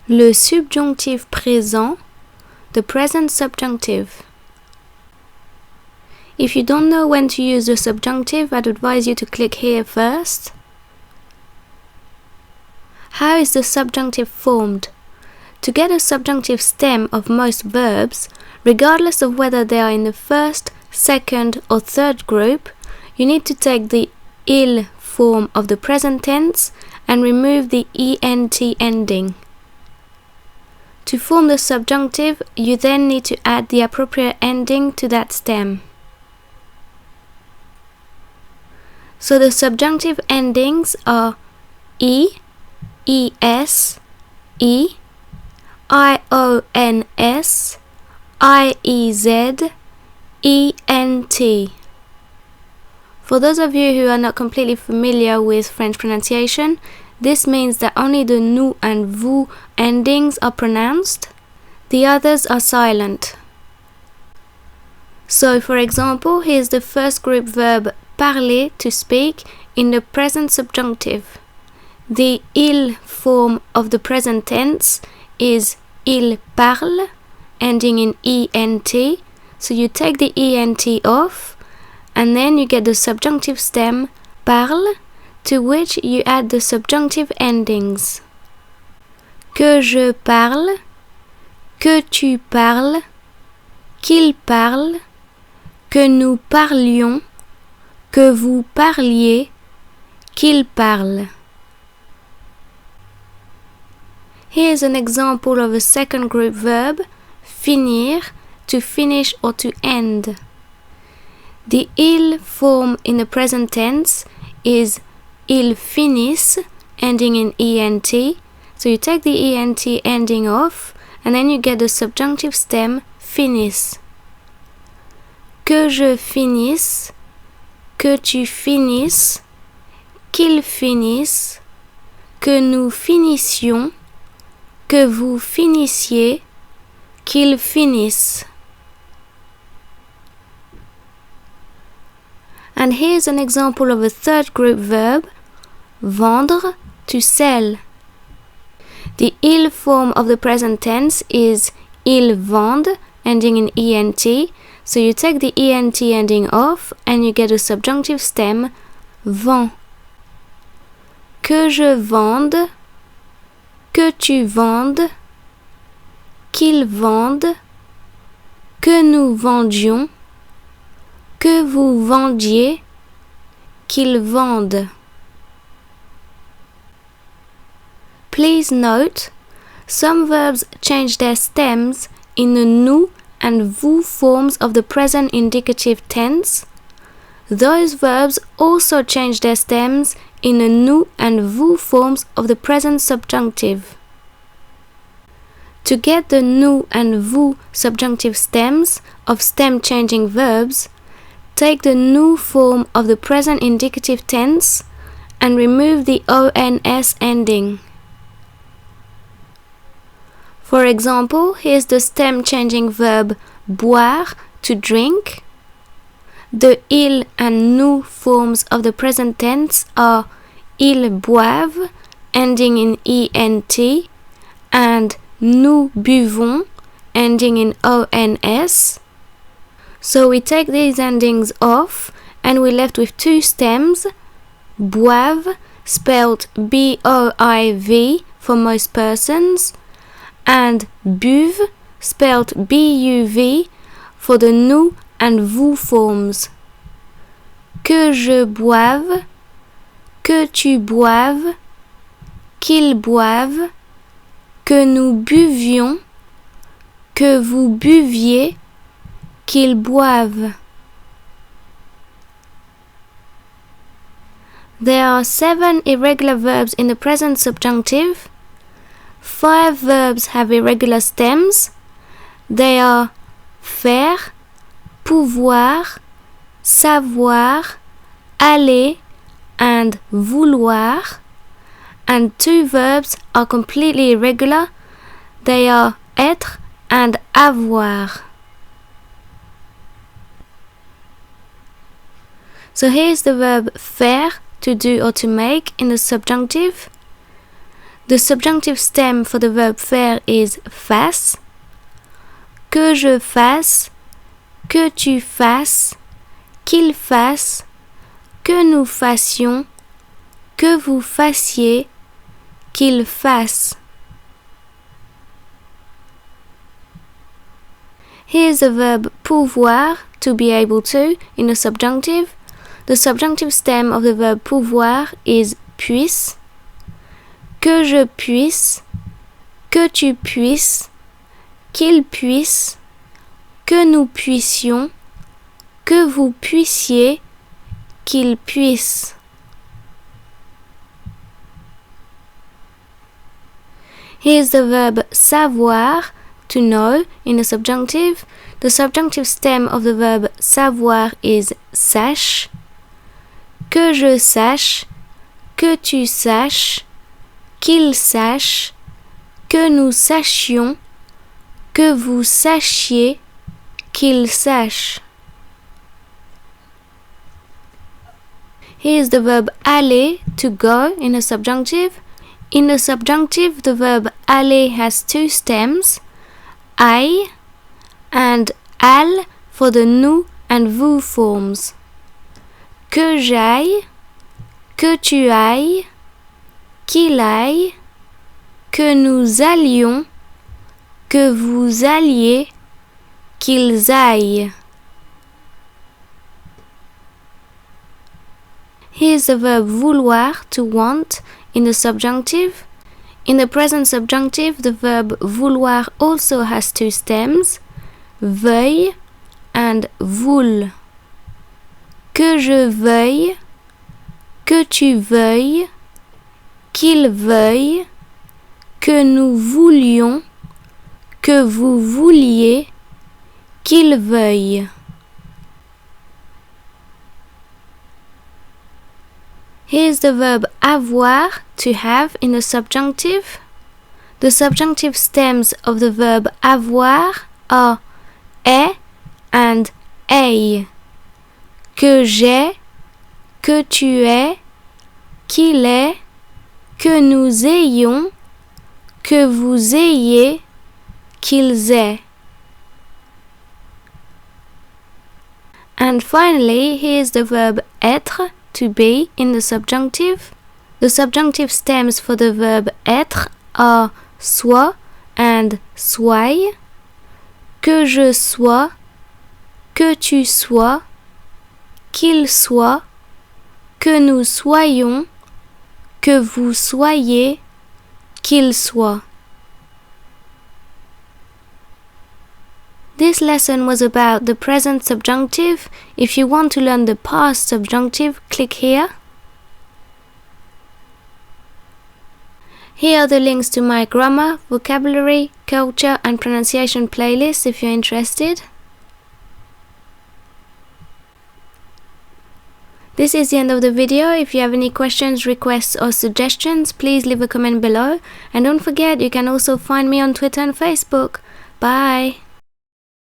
Le subjonctif présent, the present subjunctive. If you don't know when to use the subjunctive, I'd advise you to click here first. How is the subjunctive formed? To get a subjunctive stem of most verbs, regardless of whether they are in the first, second or third group, you need to take the il form of the present tense and remove the ent ending. To form the subjunctive, you then need to add the appropriate ending to that stem. So the subjunctive endings are e, es, e, ions, iez, ent. For those of you who are not completely familiar with French pronunciation, this means that only the nous and vous endings are pronounced, the others are silent. So, for example, here's the first group verb parler, to speak, in the present subjunctive. The il form of the present tense is il parle, ending in ent, so you take the ent off, and then you get the subjunctive stem parle, to which you add the subjunctive endings. Que je parle, que tu parles, qu'il parle, que nous parlions, que vous parliez, qu'il parle. Here's an example of a second group verb, finir, to finish or to end. The il form in the present tense is ils finissent, ending in ent, so you take the ent ending off, and then you get the subjunctive stem finissent. Que je finisse, que tu finisses, qu'il finisse, que nous finissions, que vous finissiez, qu'il finisse. And here's an example of a third group verb, vendre, to sell. The il form of the present tense is ils vendent, ending in ent, so you take the ent ending off and you get a subjunctive stem, vend. Que je vende, que tu vendes, qu'il vende, que nous vendions, que vous vendiez, qu'ils vendent. Please note, some verbs change their stems in the nous and vous forms of the present indicative tense. Those verbs also change their stems in the nous and vous forms of the present subjunctive. To get the nous and vous subjunctive stems of stem-changing verbs, take the nous form of the present indicative tense and remove the ons ending. For example, here's the stem-changing verb boire, to drink. The il and nous forms of the present tense are ils boivent, ending in ent, and nous buvons, ending in ons. So we take these endings off and we're left with two stems, boive, spelled B-O-I-V for most persons, and buve, spelled B-U-V for the nous and vous forms. Que je boive, que tu boives, qu'il boive, que nous buvions, que vous buviez, qu'ils boivent. There are 7 irregular verbs in the present subjunctive. 5 verbs have irregular stems. They are faire, pouvoir, savoir, aller, and vouloir. And 2 verbs are completely irregular. They are Etre and Avoir. So here's the verb faire, to do or to make, in the subjunctive. The subjunctive stem for the verb faire is fasse. Que je fasse, que tu fasses, qu'il fasse, que nous fassions, que vous fassiez, qu'il fasse. Here's the verb pouvoir, to be able to, in the subjunctive. The subjunctive stem of the verb pouvoir is puisse. Que je puisse, que tu puisses, qu'il puisse, que nous puissions, que vous puissiez, qu'il puisse. Here's the verb savoir, to know, in the subjunctive. The subjunctive stem of the verb savoir is sache. Que je sache, que tu saches, qu'il sache, que nous sachions, que vous sachiez, qu'il sache. Here's the verb aller, to go, in the subjunctive. In the subjunctive, the verb aller has two stems, aille and al for the nous and vous forms. Que j'aille, que tu ailles, qu'il aille, que nous allions, que vous alliez, qu'ils aillent. Here's the verb vouloir, to want, in the subjunctive. In the present subjunctive, the verb vouloir also has two stems, veuille and voule. Que je veuille, que tu veuilles, qu'il veuille, que nous voulions, que vous vouliez, qu'il veuille. Here's the verb avoir, to have, in the subjunctive. The subjunctive stems of the verb avoir are est and aille. Que j'ai, que tu aies, qu'il est, que nous ayons, que vous ayez, qu'ils aient. And finally, here's the verb être, to be, in the subjunctive. The subjunctive stems for the verb être are sois and soyez. Que je sois, que tu sois, qu'il soit, que nous soyons, que vous soyez, qu'il soit. This lesson was about the present subjunctive. If you want to learn the past subjunctive, click here. Here are the links to my grammar, vocabulary, culture and pronunciation playlists if you're interested. This is the end of the video. If you have any questions, requests or suggestions, please leave a comment below. And don't forget, you can also find me on Twitter and Facebook. Bye!